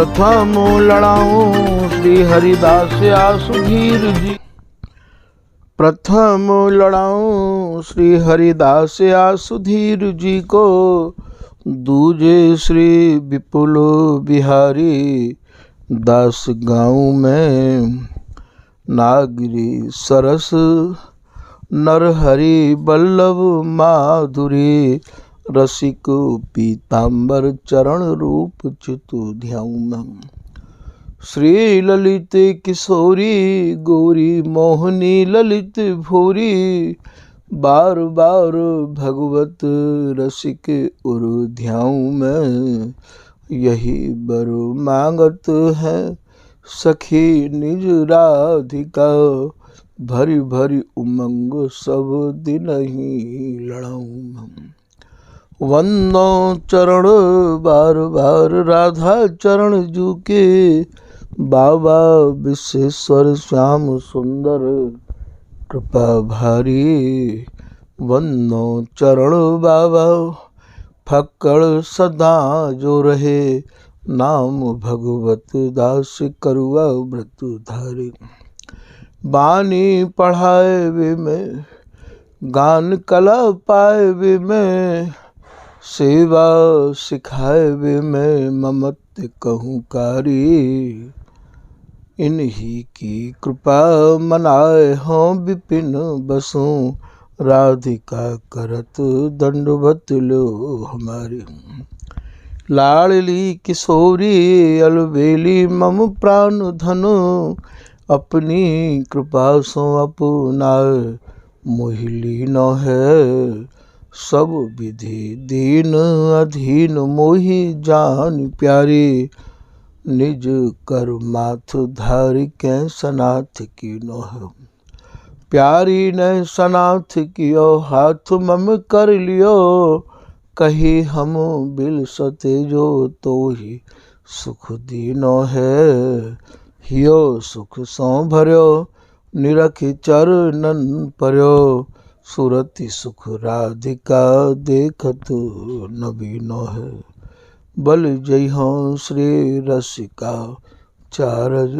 प्रथम लड़ाऊं श्री हरिदास सुधीर जी। प्रथम लड़ाऊं श्री हरिदास सुधीर जी को, दूजे श्री विपुल बिहारी दास गाँव में। नागरी सरस नरहरि बल्लभ माधुरी, रसिक पीताम्बर चरण रूप चितु ध्याऊं। श्री ललित किशोरी गौरी मोहनी ललित भूरी, बार बार भगवत रसिक उर ध्याऊं मैं। यही बर मांगत है सखी निज राधिका, भरी भरी उमंग सब दिन ही लड़ाऊं। वंदो चरण बार बार राधा चरण जू के, बाबा विश्वेश्वर श्याम सुंदर कृपा भारी। वंदो चरण बाबा फक्कड़ सदा जो रहे, नाम भगवत दास करुआ व्रत धारी। बानी पढ़ाए वे में गान कला पाए वे में, सेवा सिखाए वे में ममत्व कहूँ कारी। इन्हीं की कृपा मनाए हों विपिन बसों, राधिका करत दंडवत लो हमारी। लाडली किशोरी अलबेली मम प्राण धनु, अपनी कृपा सो अपनाए मोहिली न है। सब विधि दीन अधीन मोहि जान प्यारी, निज कर माथ धारी कै सनाथ की नोह। प्यारी ने सनाथ कियो हाथ मम कर लियो, कही हम बिल सते जो तो ही सुख दीनो है। हियो सुख सो भर्यो निरख चरणन पर्यो, सुरति सुख राधिका देखत नबीनो है। बल जय हो श्री रसिका चारज,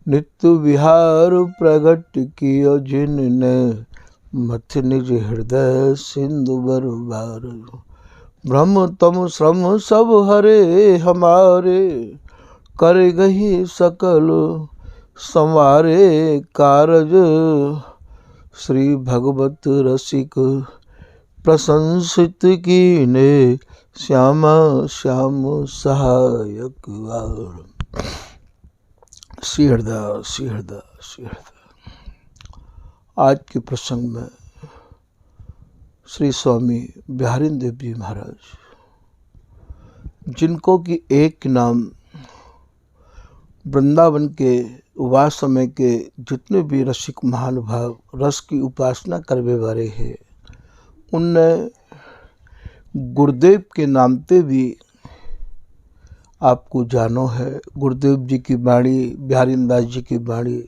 नित्य विहार प्रगट कियो जिनने, मथ निज हृदय सिंधु बरबार। ब्रह्म तम श्रम सब हरे हमारे, कर गही सकल संवारे कारज। श्री भगवत रसिक प्रशंसित कीने, श्यामा श्याम सहायक वार। श्री हरदास श्री हरदास श्री हरदास। आज के प्रसंग में श्री स्वामी बिहारिन देव जी महाराज, जिनको कि एक नाम वृंदावन के वास समय के जितने भी रसिक महानुभाव रस की उपासना करने वाले हैं, उनने गुरुदेव के नाम पे भी आपको जानो है। गुरुदेव जी की वाणी, बिहारिन दास जी की वाणी।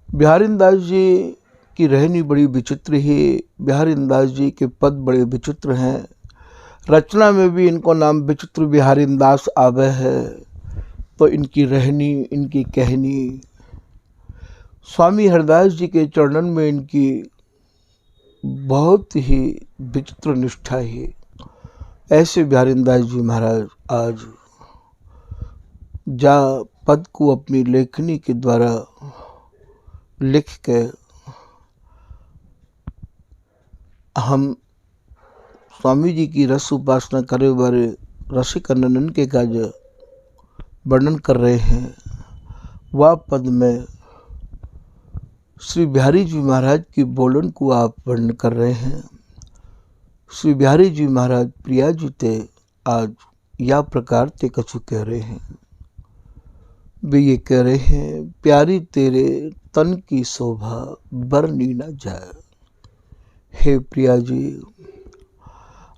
बिहारिन दास जी की रहनी बड़ी विचित्र है। बिहारिन दास जी के पद बड़े विचित्र हैं। रचना में भी इनको नाम विचित्र बिहारिन दास आवे है, तो इनकी रहनी, इनकी कहनी, स्वामी हरदास जी के चरणन में इनकी बहुत ही विचित्र निष्ठा है। ऐसे बिहारिन दास जी महाराज आज जा पद को अपनी लेखनी के द्वारा लिख के हम स्वामी जी की रस उपासना करे वाले रसिक नंदन के कार्य वर्णन कर रहे हैं। वह पद में श्री बिहारी जी महाराज की बोलन को आप वर्णन कर रहे हैं। श्री बिहारी जी महाराज प्रिया जी ते आज या प्रकार ते कछु कह रहे हैं। वे ये कह रहे हैं, प्यारी तेरे तन की शोभा बरनी न जाए। हे प्रिया जी,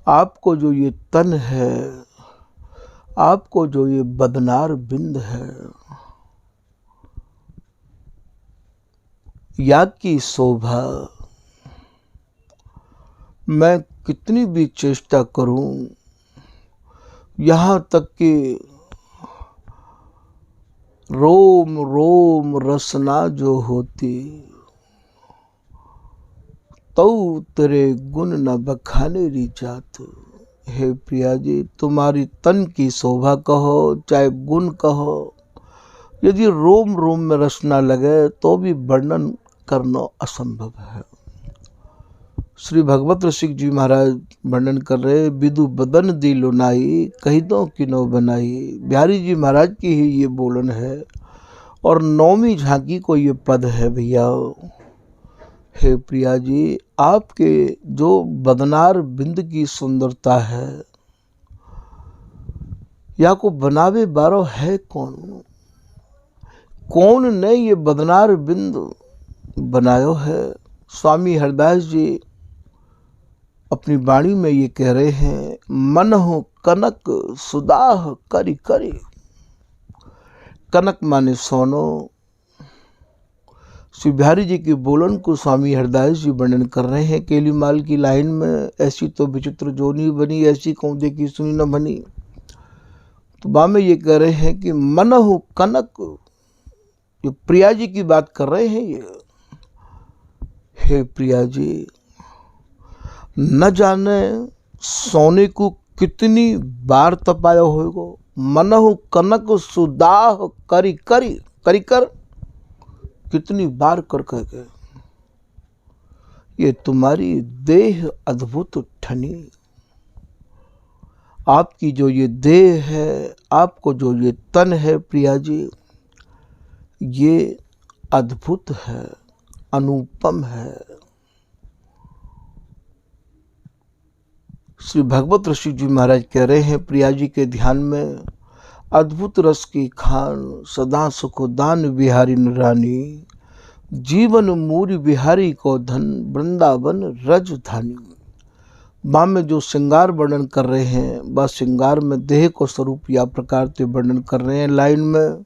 आपको जो ये तन है, आपको जो ये बदनार बिंद है, या की शोभा मैं कितनी भी चेष्टा करूं, यहाँ तक कि रोम रोम रसना जो होती, तो तेरे गुण न बखाने री जात। हे प्रिया जी, तुम्हारी तन की शोभा कहो चाहे गुण कहो, यदि रोम रोम में रस न लगे तो भी वर्णन करना असंभव है। श्री भगवत रसिक जी महाराज वर्णन कर रहे, विदु बदन दी लुनाई, कही दो कि नो बनाई। बिहारी जी महाराज की ही ये बोलन है और नौवीं झांकी को ये पद है भैया। हे प्रिया जी, आपके जो बदनार बिंद की सुंदरता है, या को बनावे बारो है कौन? कौन ने ये बदनार बिंद बनायो है? स्वामी हरदास जी अपनी वाणी में ये कह रहे हैं, मन हो कनक सुदाह करी करी। कनक माने सोनो। श्री बिहारी जी की बोलन को स्वामी हरदास जी वर्णन कर रहे हैं केलीमाल की लाइन में, ऐसी तो विचित्र जोनी बनी, ऐसी कौन देखी सुनी न बनी। तो बा में ये कह रहे हैं कि मन हो कनक, ये प्रिया जी की बात कर रहे हैं ये। हे प्रिया जी, न जाने सोने को कितनी बार तपाया होगा। मन हो कनक सुदाह करी करी, करी कर कितनी बार कर के ये तुम्हारी देह अद्भुत ठनी। आपकी जो ये देह है, आपको जो ये तन है प्रिया जी, ये अद्भुत है, अनुपम है। श्री भगवत ऋषि जी महाराज कह रहे हैं, प्रिया जी के ध्यान में अद्भुत रस की खान, सदा सुख दान बिहारी रानी, जीवन मूरी बिहारी को धन, वृंदावन रज धानी। माँ में जो श्रृंगार वर्णन कर रहे हैं, वह श्रृंगार में देह को स्वरूप या प्रकार से वर्णन कर रहे हैं। लाइन में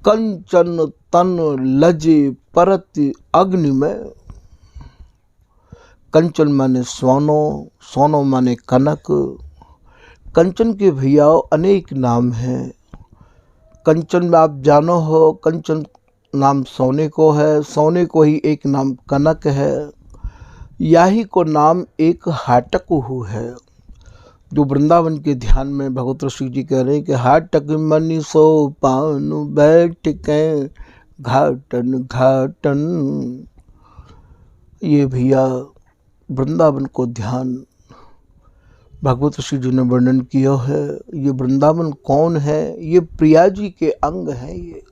कंचन तन लजे परति अग्नि में। कंचन माने सोनो, सोनो माने कनक। कंचन के भैया अनेक नाम हैं। कंचन में आप जानो हो, कंचन नाम सोने को है, सोने को ही एक नाम कनक है, याही को नाम एक हाटक हु है। जो वृंदावन के ध्यान में भगवत ऋषि जी कह रहे हैं कि हाटक मनी सो पान बैठ के घाटन घाटन। ये भैया वृंदावन को ध्यान भगवत ऋषि जी ने वर्णन किया है। ये वृंदावन कौन है? ये प्रिया जी के अंग हैं। ये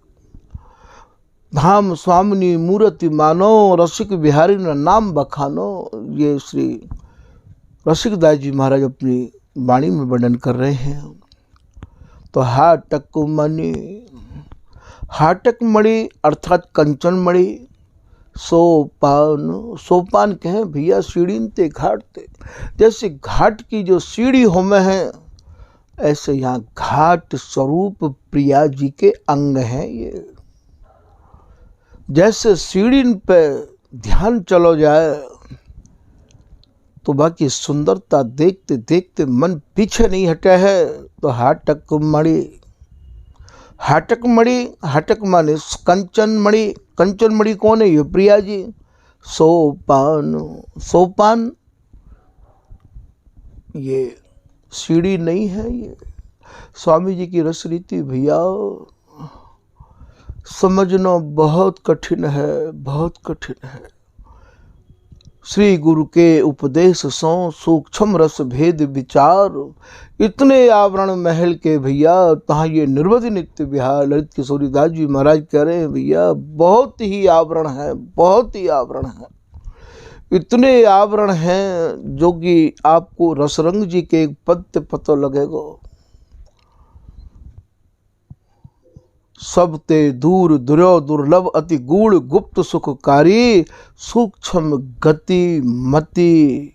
धाम स्वामिनी मूर्ति मानो, रसिक बिहारी न नाम बखानो। ये श्री रसिकदास जी महाराज अपनी वाणी में वर्णन कर रहे हैं। तो हाटक मणि, हाटक मणि अर्थात कंचन मणि। सोपान, सोपान कहें भैया सीढ़ी ते घाट ते। जैसे घाट की जो सीढ़ी होमे है, ऐसे यहाँ घाट स्वरूप प्रिया जी के अंग हैं। ये जैसे सीढ़ी पे ध्यान चलो जाए तो बाकी सुंदरता देखते देखते मन पीछे नहीं हटे है। तो हाटक मणि, हाटक मणि, हाटक माने कंचन मणि। कंचन मणि कौन है? ये प्रिया जी। सोपान, सोपान ये सीढ़ी नहीं है। ये स्वामी जी की रस रीति भैया समझना बहुत कठिन है, बहुत कठिन है। श्री गुरु के उपदेश सो सूक्ष्म रस भेद विचार। इतने आवरण महल के भैया तहाँ ये निर्वधि नित्य विहार। ललित किशोरी दास जी महाराज कह रहे हैं भैया बहुत ही आवरण है, बहुत ही आवरण है। इतने आवरण हैं जो कि आपको रसरंग जी के एक पद पे पता लगेगा। सब ते दूर दुर्यो दुर्लभ अति गूढ़ गुप्त सुखकारी, सूक्ष्म गति मति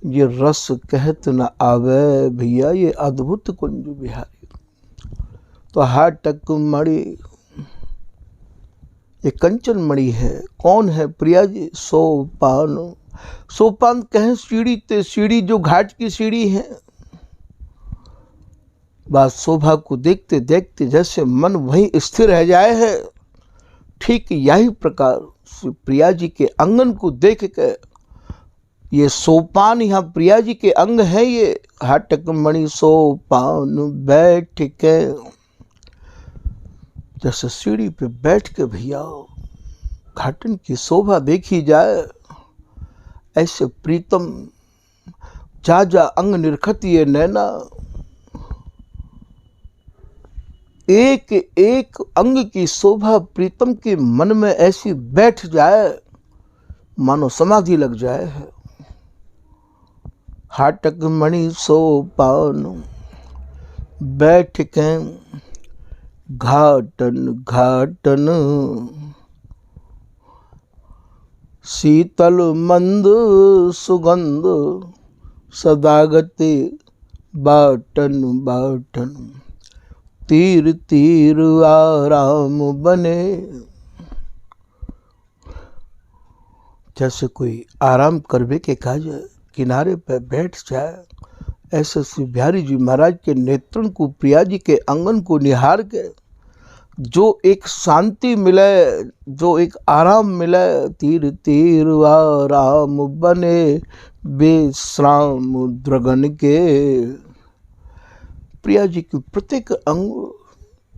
ये रस कहत न आवे। भैया ये अद्भुत कुंज बिहारी। तो हाटक मणि ये कंचन मणि है। कौन है? प्रिया जी। सोपान, सोपान कहें सीढ़ी ते, सीढ़ी जो घाट की सीढ़ी है। बात शोभा को देखते देखते जैसे मन वहीं स्थिर रह जाए है, ठीक यही प्रकार श्री प्रिया जी के अंगन को देख के, ये सोपान यहाँ प्रिया जी के अंग है, ये हाटक मणि सोपान बैठ के, जैसे सीढ़ी पे बैठ के भैया घाटन की शोभा देखी जाए, ऐसे प्रीतम जा जा अंग निरखत ये नैना, एक एक अंग की शोभा प्रीतम के मन में ऐसी बैठ जाए मानो समाधि लग जाए है। हाटक मणि सोपान बैठ के घाटन घाटन, शीतल मंद सुगंध सदागति बाटन बाटन, तीर तीर आराम बने। जैसे कोई आराम करवे के काज किनारे पर बैठ जाए, ऐसे श्री बिहारी जी महाराज के नेत्रों को प्रिया जी के आंगन को निहार के जो एक शांति मिले, जो एक आराम मिले, तीर तीर आराम बने बेश्राम द्रगन के। प्रिया जी के प्रत्येक अंग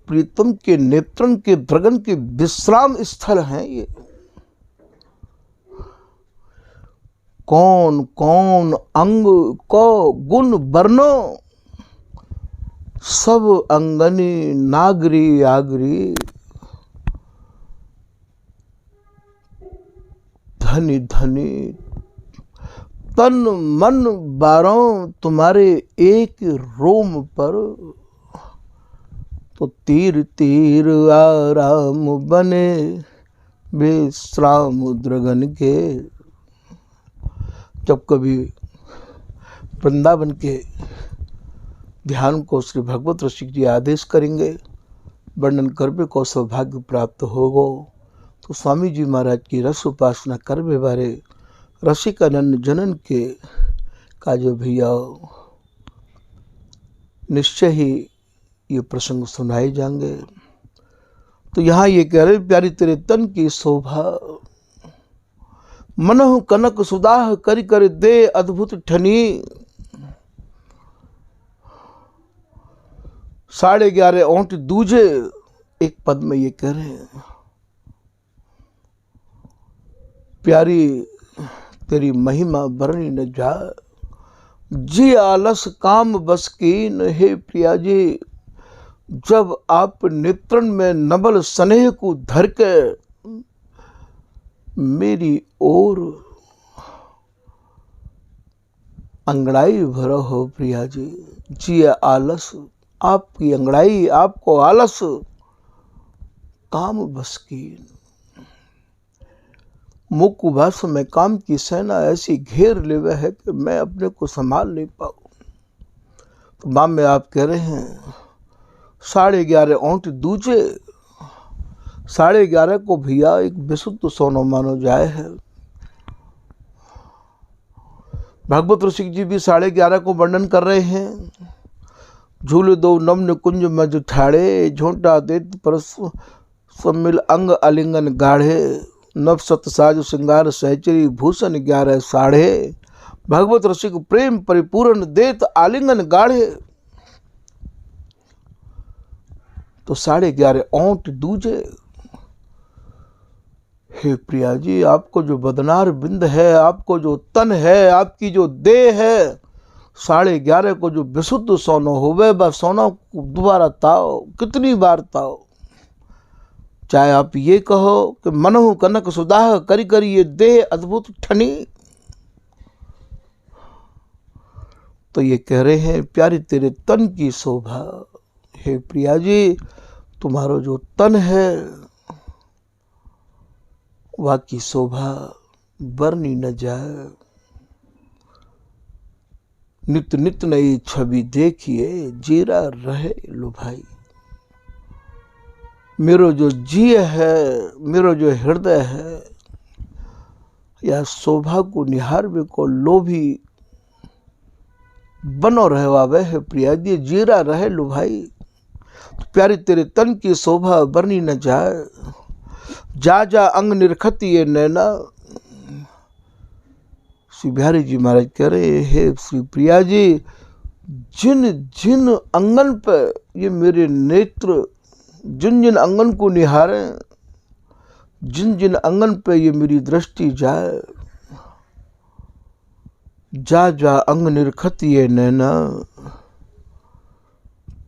प्रीतम के नेत्रन के द्रगन के विश्राम स्थल हैं ये। कौन कौन अंग को गुण वर्णो, सब अंगनी नागरी आगरी, धनी धनी तन मन बारों तुम्हारे एक रोम पर, तो तीर तीर आराम बने विश्राम द्रगन के। जब कभी वृंदावन के ध्यान को श्री भगवत रसिक जी आदेश करेंगे, वर्णन करने को सौभाग्य प्राप्त होगो, तो स्वामी जी महाराज की रस उपासना करने बारे रसिकानंद जनन के का जो भैया निश्चय ही ये प्रसंग सुनाए जाएंगे। तो यहाँ ये कह रहे, प्यारी तेरे तन की शोभा, मनहु कनक सुदाह करि कर दे अद्भुत ठनी। 11.5 ओंठ दूजे एक पद में ये कह रहे हैं, प्यारी तेरी महिमा बरनी न जा, जी आलस काम बस कीन। हे प्रिया जी, जब आप नेत्रन में नबल स्नेह को धर के मेरी ओर अंगड़ाई भरो हो प्रिया जी, जी आलस आपकी अंगड़ाई, आपको आलस काम बस की। मुख भाष में काम की सेना ऐसी घेर लेवे है कि मैं अपने को संभाल नहीं पाऊँ। तो माम में आप कह रहे हैं 11.5 ओंठ दूजे, 11.5 को भैया एक विशुद्ध सोनो मानो जाए है। भगवत रसिक जी भी 11.5 को वर्णन कर रहे हैं। झूल दो नम्न कुंज मज ठाड़े, झोंटा देत परस सम्मिल अंग आलिंगन गाढ़े, नव सत साज श्रृंगार सहचरी भूषण 11 साढ़े, भगवत रसिक प्रेम परिपूर्ण देत आलिंगन गाढ़े। तो 11.5 ओंठ दूजे। हे प्रिया जी, आपको जो बदनार बिंद है, आपको जो तन है, आपकी जो देह है, 11.5 को जो विशुद्ध सोनो होवे, बस सोना को दोबारा ताओ, कितनी बार ताओ। चाहे आप ये कहो कि मनहु कनक सुदाह करी करी ये देह अद्भुत ठनी, तो ये कह रहे हैं प्यारी तेरे तन की शोभा। हे प्रिया जी, तुम्हारो जो तन है वह की शोभा बरनी न जाए। नित नित नई छवि देखिए, जीरा रहे लो भाई। मेरो जो जी है, मेरो जो हृदय है, या शोभा को निहारवे को लोभी बनो रहवावे है प्रिया जी, जीरा रहे लो भाई। तो प्यारी तेरे तन की शोभा बरनी न जाए, जा जा अंग निरखत ये नैना। श्री बिहारी जी महाराज कह रहे हे श्री प्रिया जी, जिन जिन अंगन पर ये मेरे नेत्र, जिन जिन अंगन को निहारें, जिन जिन अंगन पे ये मेरी दृष्टि जाए, जा जा अंग निरखत ये नैना,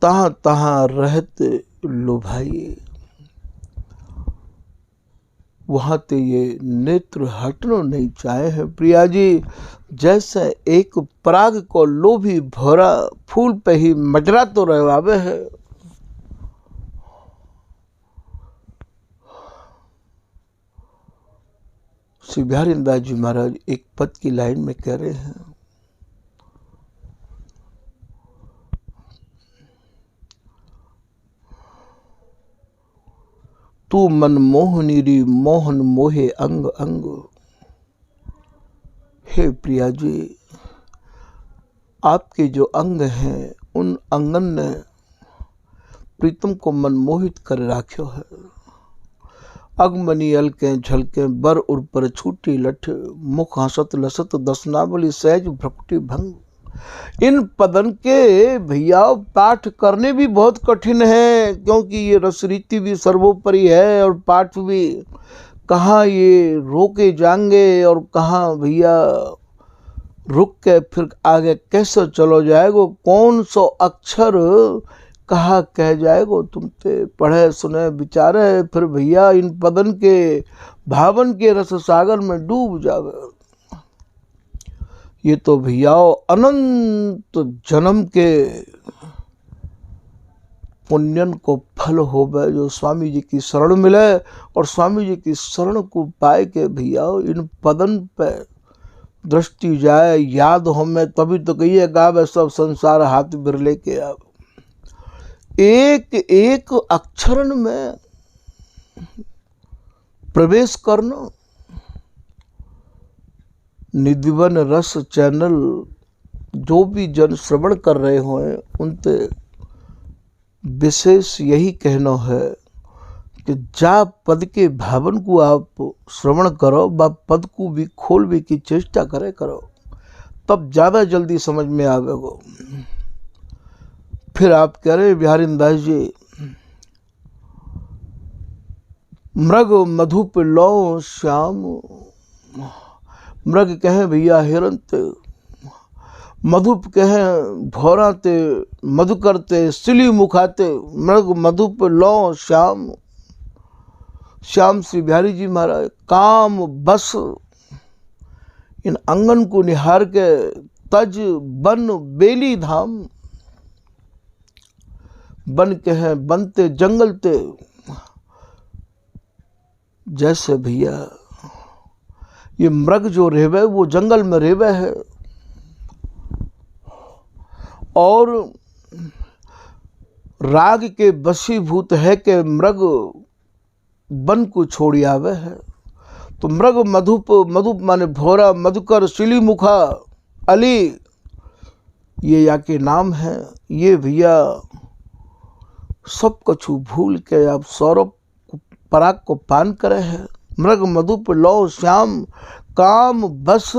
तहाँ तहाँ रहते लुभाइए। वहाँ ते ये नेत्र हटनो नहीं चाहे हैं प्रिया जी। जैसे एक पराग को लोभी भोरा फूल पे ही मजरा तो रहवावे है। श्री बिहारी दास जी महाराज एक पद की लाइन में कह रहे हैं, तू मन मोहनी री मोहन मोहे अंग अंग। हे प्रिया जी, आपके जो अंग हैं उन अंगन ने प्रीतम को मनमोहित कर राख्यो है। अगमनी अलके झलके बर उर पर छूटी लठ, मुख हंसत लसत दसनावली सहज भ्रकुटी भंग। इन पदन के भैया पाठ करने भी बहुत कठिन है, क्योंकि ये रसरीति भी सर्वोपरि है और पाठ भी कहाँ ये रोके जाएंगे और कहाँ भैया रुक के फिर आगे कैसे चलो जाएगो, कौन सो अक्षर कहा कह जाएगो। तुम ते पढ़े सुने विचारे फिर भैया इन पदन के भावन के रस सागर में डूब जावे। ये तो भैया अनंत जन्म के पुण्यन को फल होवे जो स्वामी जी की शरण मिले, और स्वामी जी की शरण को पाए के भैया इन पदन पे दृष्टि जाए, याद हमें तभी तो कहिए गावे सब संसार हाथ बिरले के। अब एक एक अक्षरण में प्रवेश करना। निधिवन रस चैनल जो भी जन श्रवण कर रहे हो उनते विशेष यही कहना है कि जा पद के भावन को आप श्रवण करो, बा पद को भी खोलने की चेष्टा करे करो, तब ज़्यादा जल्दी समझ में आवेगो। फिर आप कह रहे बिहारी दास जी, मृग मधुप लो श्याम। मृग कहें भैया हिरन ते, मधुप कहें भौरा ते, मधुकर ते सिली मुखाते। मृग मधुप लो श्याम। श्याम श्री बिहारी जी महाराज काम बस इन अंगन को निहार के तज बन बेली धाम। बन के हैं बनते जंगल ते, जैसे भैया ये मृग जो रेवे वो जंगल में रेवे है, और राग के वशीभूत है कि मृग वन को छोड़ी आवे है। तो मृग मधुप, मधुप माने भोरा, मधुकर, शिली मुखा, अली, ये या के नाम है। ये भैया सब कुछ भूल के आप सौरभ पराग को पान करे हैं। मृग मधुप लो श्याम काम बस।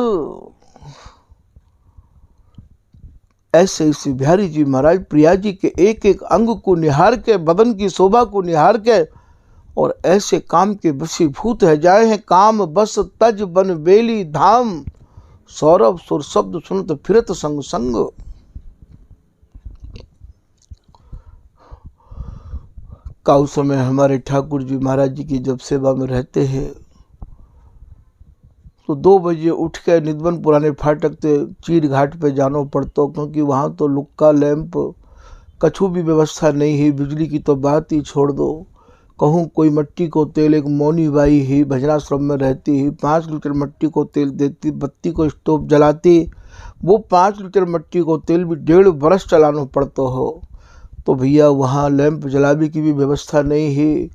ऐसे इसी बिहारी जी महाराज प्रिया जी के एक एक अंग को निहार के, बदन की शोभा को निहार के, और ऐसे काम के वशीभूत है जाए हैं। काम बस तज बन बेली धाम, सौरभ सुर शब्द सुनत फिरत संग संग। का उस समय हमारे ठाकुर जी महाराज जी की जब सेवा में रहते हैं तो 2 बजे उठ के निधवन पुराने फाटक से चीर घाट पे जाना पड़ता, क्योंकि वहाँ तो लुक्का लैंप कछु भी व्यवस्था नहीं है। बिजली की तो बात ही छोड़ दो। कहूँ कोई मट्टी को तेल, एक मौनी बाई ही भजनाश्रम में रहती ही 5 लीटर मट्टी को तेल देती, बत्ती को स्टोव जलाती। वो 5 लीटर मट्टी को तेल भी 1.5 बरस चलाना पड़ता हो। तो भैया वहाँ लैंप जलाने की भी व्यवस्था नहीं है।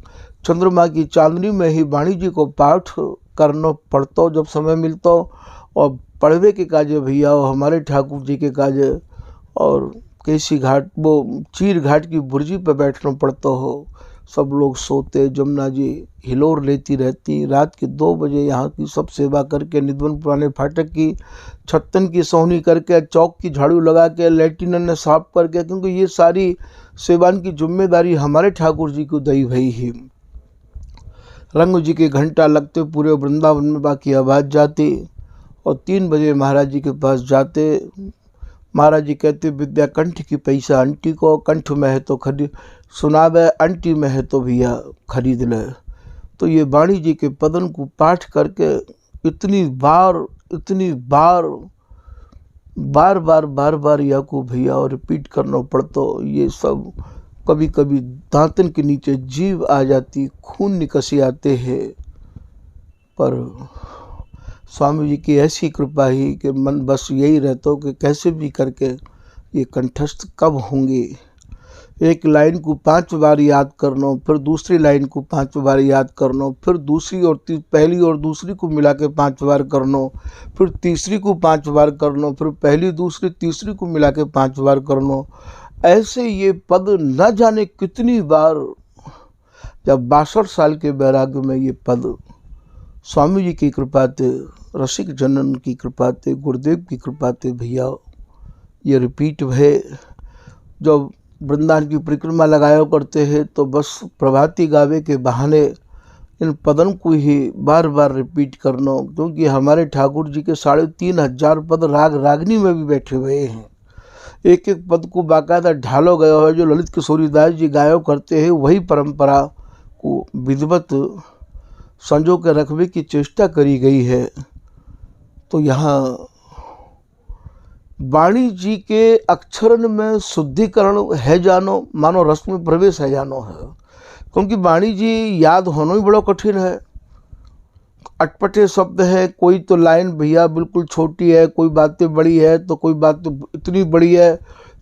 चंद्रमा की चांदनी में ही वाणी जी को पाठ करना पड़ता जब समय मिलता। और पढ़वे के काज भैया हमारे ठाकुर जी के काज और केसी घाट वो चीर घाट की बुर्जी पर बैठना पड़ता हो। सब लोग सोते, जमुना जी हिलोर लेती रहती। रात के 2 बजे यहाँ की सब सेवा करके, निधवन पुराने फाटक की छत्तन की सोहनी करके, चौक की झाड़ू लगा के, लैट्रिन ने साफ करके, क्योंकि ये सारी सेवान की जिम्मेदारी हमारे ठाकुर जी को दई भई है। रंग जी के घंटा लगते पूरे वृंदावन में बाकी आवाज़ जाती और 3 बजे महाराज जी के पास जाते। महाराज जी कहते विद्या कंठ की पैसा आंटी को, कंठ में है तो खरीद सुनावे, आंटी में है तो भैया खरीद ले। तो ये वाणी जी के पदन को पाठ करके इतनी बार या को भैया और रिपीट करना पड़ता। ये सब कभी कभी दांतन के नीचे जीव आ जाती, खून निकसी आते हैं। पर स्वामी जी की ऐसी कृपा ही कि मन बस यही रहता कि कैसे भी करके ये कंठस्थ कब होंगे। एक लाइन को 5 बार याद करना, फिर दूसरी लाइन को 5 बार याद करना, फिर दूसरी और पहली और दूसरी को मिला के 5 बार करना, फिर तीसरी को 5 बार करना, फिर पहली दूसरी तीसरी को मिला के 5 बार करना। ऐसे ये पद न जाने कितनी बार, जब 62 साल के वैराग्य में ये पद स्वामी जी की कृपा थे, रसिक जनन की कृपा थे, गुरुदेव की कृपा थे भैया ये रिपीट भय। जब वृंदावन की परिक्रमा लगाया करते हैं तो बस प्रभाती गावे के बहाने इन पदन को ही बार बार रिपीट करना, क्योंकि हमारे ठाकुर जी के 3500 पद राग रागनी में भी बैठे हुए हैं। एक एक पद को बाकायदा ढालो गया है। जो ललित किशोरीदास जी गायो करते हैं वही परंपरा को विधिवत संजो के रखने की चेष्टा करी गई है। तो यहाँ वाणी जी के अक्षरन में शुद्धिकरण है जानो, मानो रस में प्रवेश है जानो है। क्योंकि वाणी जी याद होना ही बड़ा कठिन है, अटपटे शब्द है। कोई तो लाइन भैया बिल्कुल छोटी है, कोई बातें बड़ी है, तो कोई बात तो इतनी बड़ी है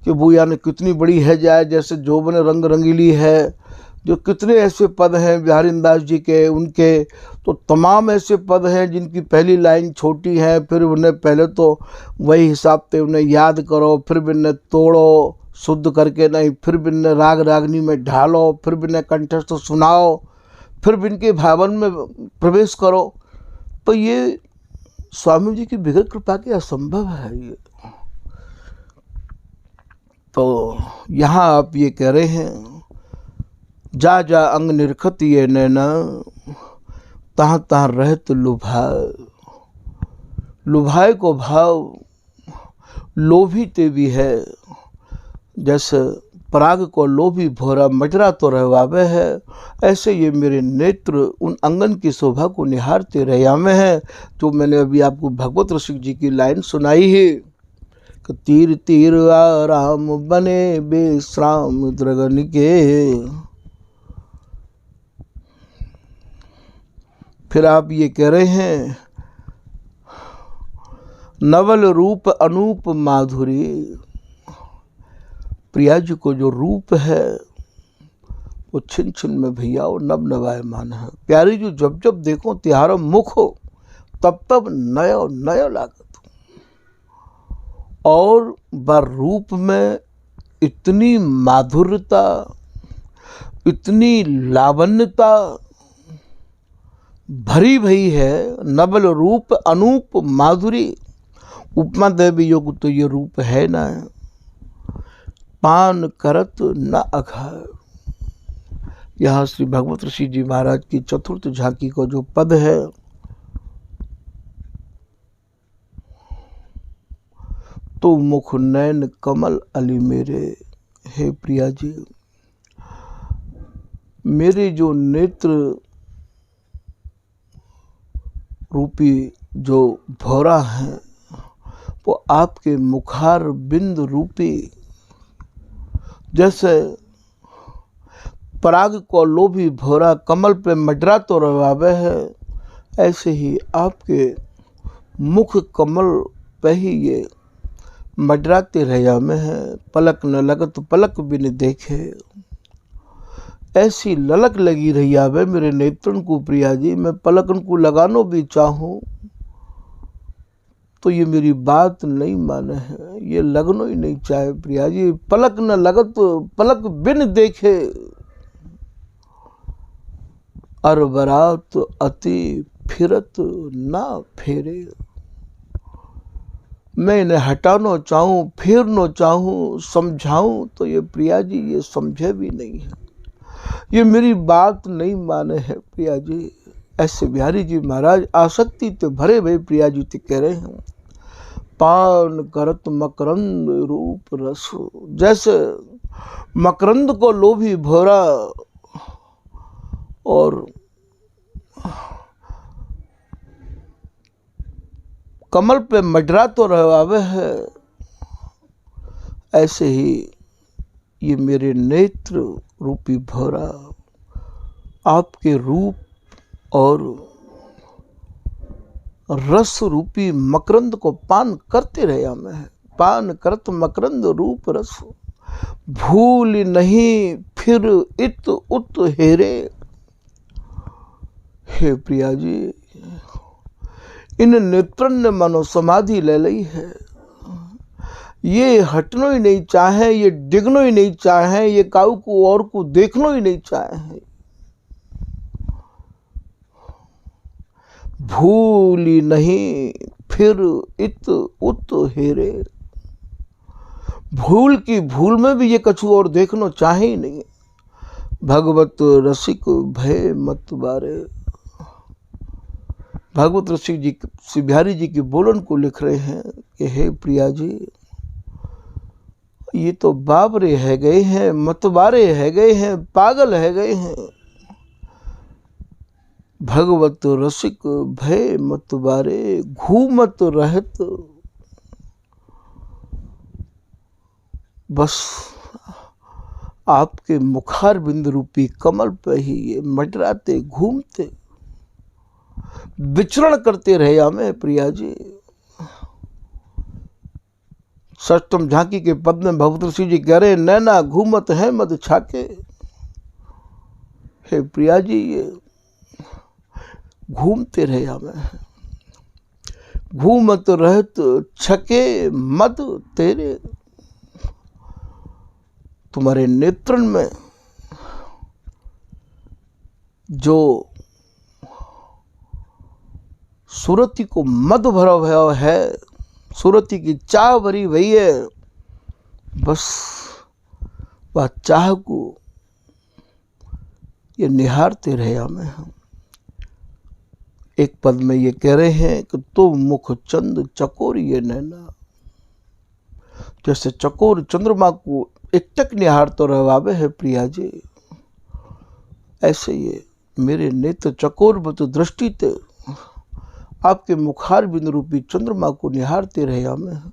कि वो यानी कितनी बड़ी है जाए, जैसे जोबन रंग रंगीली है। जो कितने ऐसे पद हैं बिहारी दास जी के, उनके तो तमाम ऐसे पद हैं जिनकी पहली लाइन छोटी है, फिर उन्हें पहले तो वही हिसाब से उन्हें याद करो, फिर उन्हें तोड़ो शुद्ध करके, नहीं फिर उन्हें राग रागनी में ढालो, फिर उन्हें कंठस्थ सुनाओ, फिर इनके भावन में प्रवेश करो। तो ये स्वामी जी की बिगड़ कृपा के असंभव है ये। तो यहाँ आप ये कह रहे हैं जा जा अंग निरखत ये नैना, तहाँ तहाँ रहत लुभाए। लुभाए को भाव लोभी ते भी है, जैसे पराग को लोभी भोरा मजरा तो रहवावे है। ऐसे ये मेरे नेत्र उन अंगन की शोभा को निहारते रयामे हैं। तो मैंने अभी आपको भगवत रसिक जी की लाइन सुनाई है कि तीर तीर आराम बने बेश्राम द्रगन के। फिर आप ये कह रहे हैं नवल रूप अनूप माधुरी। प्रिया जी को जो रूप है वो छिन छिन में भैया वो नव नवायमान है। प्यारी जी जब जब देखो तिहारो मुख हो तब तब नयो नयो लागत। और बार रूप में इतनी माधुर्यता, इतनी लावण्यता भरी भई है। नवल रूप अनूप माधुरी, उपमा देवी योग तो ये रूप है ना। पान करत न अघाय। यहाँ श्री भगवत ऋषि जी महाराज की चतुर्थ झांकी को जो पद है, तो मुख नैन कमल अली मेरे। हे प्रिया जी, मेरे जो नेत्र रूपी जो भौरा है वो आपके मुखार बिंद रूपी, जैसे पराग को लोभी भौरा कमल पे मडरा तो रवावे है, ऐसे ही आपके मुख कमल पे ही ये मडराते रया में है। पलक न लगत पलक भी न देखे, ऐसी ललक लगी रही आवे मेरे नेत्रन को प्रिया जी। मैं पलकन को लगानो भी चाहूँ तो ये मेरी बात नहीं माने है, ये लगनो ही नहीं चाहे प्रिया जी। पलक न लगत पलक बिन देखे, अर बरात अति फिरत ना फेरे। मैं इन्हें हटाना चाहूँ, फेरना चाहूँ, समझाऊँ तो ये प्रिया जी ये समझे भी नहीं है, ये मेरी बात नहीं माने है प्रिया जी। ऐसे बिहारी जी महाराज आसक्ति ते भरे भरे प्रिया जी ते कह रहे हैं, पान करत मकरंद रूप रस। जैसे मकरंद को लोभी भोरा और कमल पे मडरा तो रहवावे है, ऐसे ही ये मेरे नेत्र रूपी भोरा आपके रूप और रस रूपी मकरंद को पान करते रहा मैं। पान करत मकरंद रूप रस, भूल नहीं फिर इत उत हेरे। हे प्रिया जी, इन नेत्रन ने मनो समाधि ले ली है, ये हटनो ही नहीं चाहे, ये डिगनो ही नहीं चाहे, ये काऊ को और को देखनो ही नहीं चाहे। भूली नहीं फिर इत उत हेरे, भूल की भूल में भी ये कछु और देखनो चाहे ही नहीं। भगवत रसिक भय मत बारे। भागवत रसिक जी श्री बिहारी जी की बोलन को लिख रहे हैं कि हे प्रिया जी, ये तो बाबरे है गए हैं, मतवारे है गए हैं, पागल है गए हैं। भगवत रसिक भय मतवारे, घूमत रहत बस आपके मुखार बिंद रूपी कमल पे ही ये मंडराते घूमते विचरण करते रहे हमें प्रिया जी। षष्ठम झांकी के पद में भगवत ऋषि जी कह रहे, नैना घूमत है मद छाके। हे प्रिया जी, ये घूमते रहे हमें, घूमत रहत छके मद तेरे। तुम्हारे नेत्रन में जो सुरती को मद भरा हुआ है, सुरती की चाह भरी हुई है, बस वह चाह को ये निहारते रहे हमें। एक पद में ये कह रहे हैं कि तो मुख चंद चकोर ये नैना। जैसे चकोर चंद्रमा को एकटक निहार तो रहवावे है प्रिया जी, ऐसे ये मेरे नेत्र चकोर बत दृष्टि ते आपके मुखार बिंदु रूपी चंद्रमा को निहारते रहे हमें।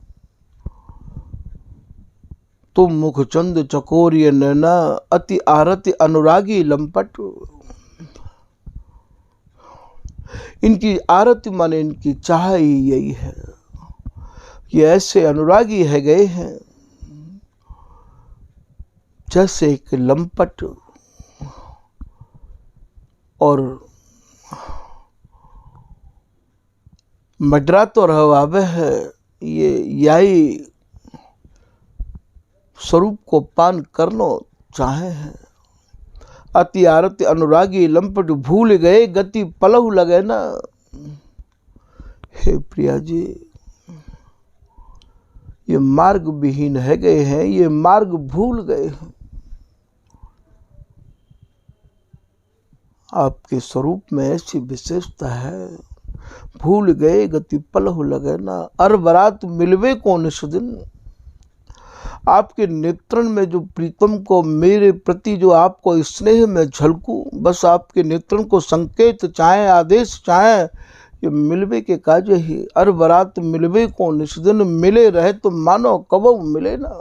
तुम मुख चंद चकोर ये नैना, अति आरति अनुरागी लंपट। इनकी आरती माने इनकी चाह ही यही है, ये ऐसे अनुरागी है गए हैं जैसे एक लंपट और मडरा तो रहवावे है, ये यही स्वरूप को पान करनो चाहे हैं। अति आरती अनुरागी लंपट, भूल गए गति पलहु लगे ना। हे प्रिया जी, ये मार्ग विहीन है गए हैं, ये मार्ग भूल गए हैं। आपके स्वरूप में ऐसी विशेषता है, भूल गए गति पलहु लगे ना। अर बरात मिलवे कौन इस दिन। आपके नेत्रन में जो प्रीतम को मेरे प्रति जो आपको स्नेह में झलकूं, बस आपके नेत्रन को संकेत चाहे, आदेश चाहे, ये मिलवे के काज ही। अर बरात मिलवे कौन इस दिन, मिले रहे तो मानो कबो मिले ना।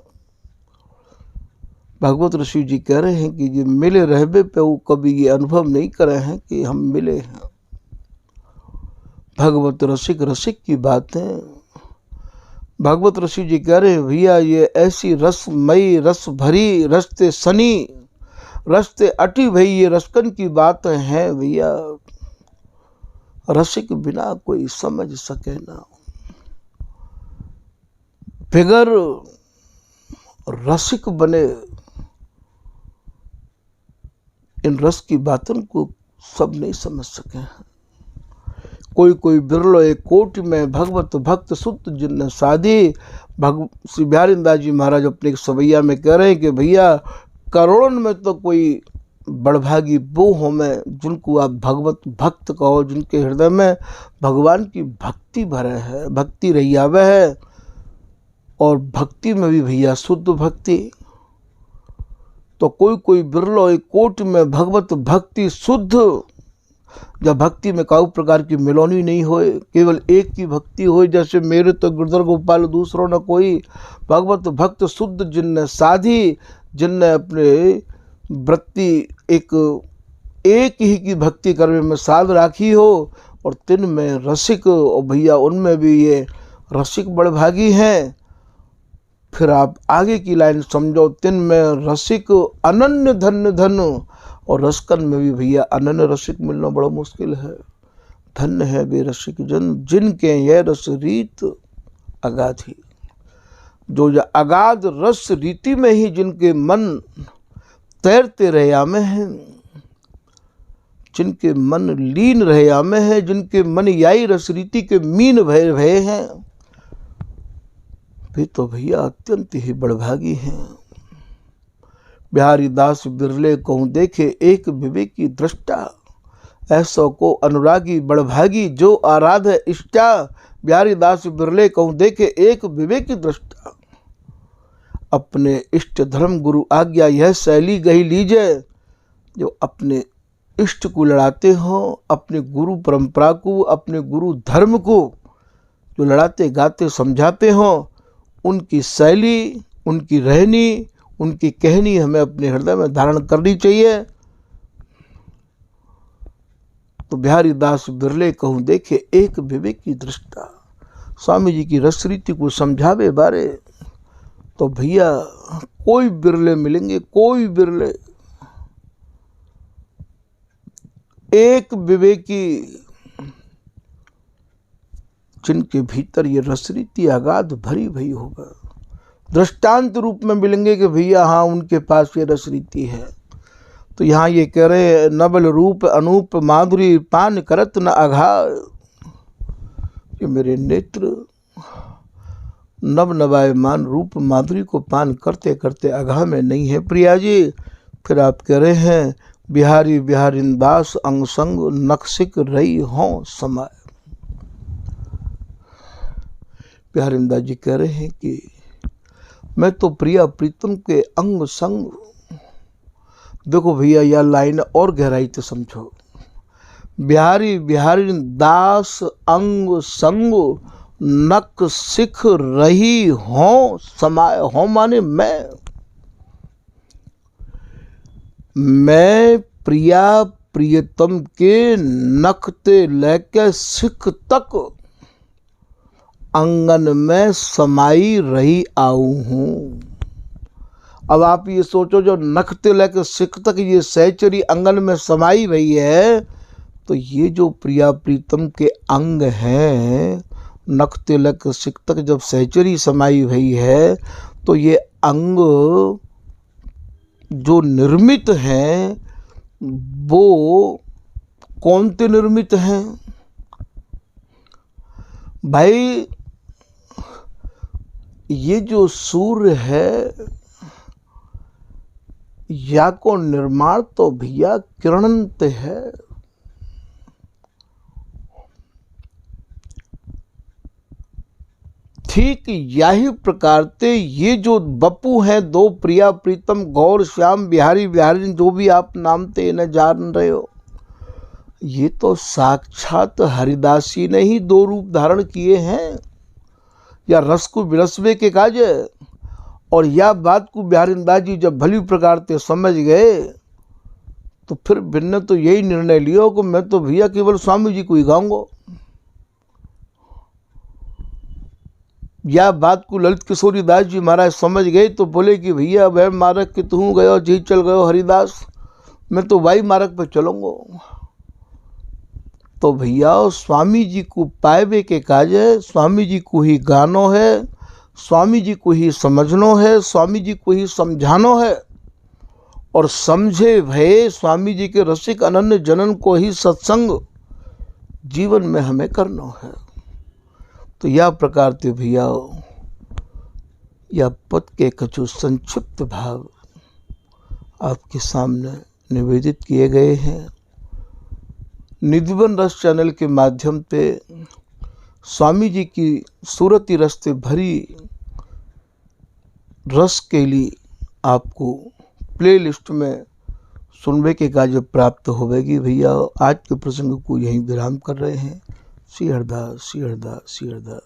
भगवत ऋषि जी कह रहे हैं कि ये मिले रहबे पे वो कभी ये अनुभव नहीं करे हैं कि हम मिले हैं। भगवत रसिक रसिक की बातें भगवत ऋषि जी कह रहे हैं, भैया ये ऐसी रसमयी रस भरी रस्ते सनी रस्ते अटी भई ये रसकन की बात है भैया, रसिक बिना कोई समझ सके ना। बगैर रसिक बने इन रस की बातों को सब नहीं समझ सके हैं। कोई कोई बिरलो एक कोटि में भगवत भक्त शुद्ध जिन साधी। श्री बिहारी दास जी महाराज अपने एक सवैया में कह रहे हैं कि भैया करोड़ों में तो कोई बड़भागी वो हो में जिनको आप भगवत भक्त कहो, जिनके हृदय में भगवान की भक्ति भरे है, भक्ति रही आवे है, और भक्ति में भी भैया शुद्ध भक्ति। तो कोई कोई बिरलो एक कोटि में भगवत भक्ति शुद्ध। जब भक्ति में काऊ प्रकार की मिलोनी नहीं होए, केवल एक की भक्ति होए, जैसे मेरे तो गिरधर गोपाल दूसरों न कोई। भगवत भक्त शुद्ध जिनने साधी, जिनने अपने वृत्ति एक ही की भक्ति करने में साध राखी हो, और तिन में रसिक, और भैया उनमें भी ये रसिक बड़भागी हैं। फिर आप आगे की लाइन समझो, तिन में रसिक अनन्य धन्य धन, और रसकन में भी भैया अनन्य रसिक मिलना बड़ा मुश्किल है। धन्य है वे रसिक जन जिनके यह रस रीत अगाध ही। जो अगाध रस रीति में ही जिनके मन तैरते रहे आमे हैं, जिनके मन लीन रहे आमे हैं, जिनके मन याई रस रीति के मीन भय भय हैं, वे तो भैया अत्यंत ही बड़भागी हैं। बिहारी दास बिरले कहूँ देखे एक विवेकी दृष्टा, ऐसो को अनुरागी बड़भागी जो आराध है इष्टा। बिहारी दास बिरले कहूँ देखे एक विवेकी दृष्टा, अपने इष्ट धर्म गुरु आज्ञा यह शैली गही लीजिए। जो अपने इष्ट को लड़ाते हों, अपने गुरु परंपरा को, अपने गुरु धर्म को जो लड़ाते गाते समझाते हों, उनकी शैली, उनकी रहनी, उनकी कहनी हमें अपने हृदय में धारण करनी चाहिए। तो बिहारी दास बिरले कहूँ देखे एक विवेकी दृष्टा, स्वामी जी की रस रीति को समझावे बारे। तो भैया कोई बिरले मिलेंगे, कोई बिरले। एक विवेकी जिनके भीतर ये रस रीति अगाध भरी भई होगा, दृष्टांत रूप में मिलेंगे कि भैया हाँ उनके पास ये रस रीति है। तो यहाँ ये कह रहे नबल रूप अनूप माधुरी पान करत न अघा। ये मेरे नेत्र नव नवायमान रूप माधुरी को पान करते करते अघा में नहीं है प्रिया जी। फिर आप कह रहे हैं बिहारी बिहारिन दास अंग संग नक्सिक रही हों समय। बिहारिन दास जी कह रहे हैं कि मैं तो प्रिया प्रीतम के अंग संग। देखो भैया यह लाइन और गहराई से समझो। बिहारी बिहारी दास अंग संग नक सिख रही हो समाय हो, माने मैं प्रिया प्रियतम के नखते लेके सिख तक अंगन में समाई रही आऊ हूँ। अब आप ये सोचो, जो नखते लेकर सिख तक ये सहचरी अंगन में समाई रही है, तो ये जो प्रिया प्रीतम के अंग हैं, नखते लेकर सिख तक जब सहचरी समाई हुई है, तो ये अंग जो निर्मित हैं वो कौन से निर्मित हैं भाई? ये जो सूर्य है, या को निर्माण तो भैया किरणंत है। ठीक यही प्रकार से ये जो बपू हैं, दो प्रिया प्रीतम गौर श्याम बिहारी बिहारी जो भी आप नाम से इन्हें जान रहे हो, ये तो साक्षात हरिदासी ने ही दो रूप धारण किए हैं। या रस को विरसवे के काज, और यह बात को बिहारी दास जी जब भली प्रकार से समझ गए, तो फिर भिन्न तो यही निर्णय लियो कि मैं तो भैया केवल स्वामी जी को ही गाऊंगा। यह बात को ललित किशोरी दास जी महाराज समझ गए, तो बोले कि भैया वह मार्ग के तू गयो जी चल गयो हरिदास, मैं तो वही मार्ग पर चलूँगा। तो भैया स्वामी जी को पाएवे के काज है, स्वामी जी को ही गानो है, स्वामी जी को ही समझनो है, स्वामी जी को ही समझानो है, और समझे भये स्वामी जी के रसिक अनन्य जनन को ही सत्संग जीवन में हमें करना है। तो यह प्रकार ते भैया यह पद के कछु संक्षिप्त भाव आपके सामने निवेदित किए गए हैं। निधिवन रस चैनल के माध्यम से स्वामी जी की सूरती रस से भरी रस के लिए आपको प्लेलिस्ट में सुनने के कार्य प्राप्त होवेगी। भैया आज के प्रसंग को यहीं विराम कर रहे हैं। श्री हरदास, श्री हरदास, श्री हरदास।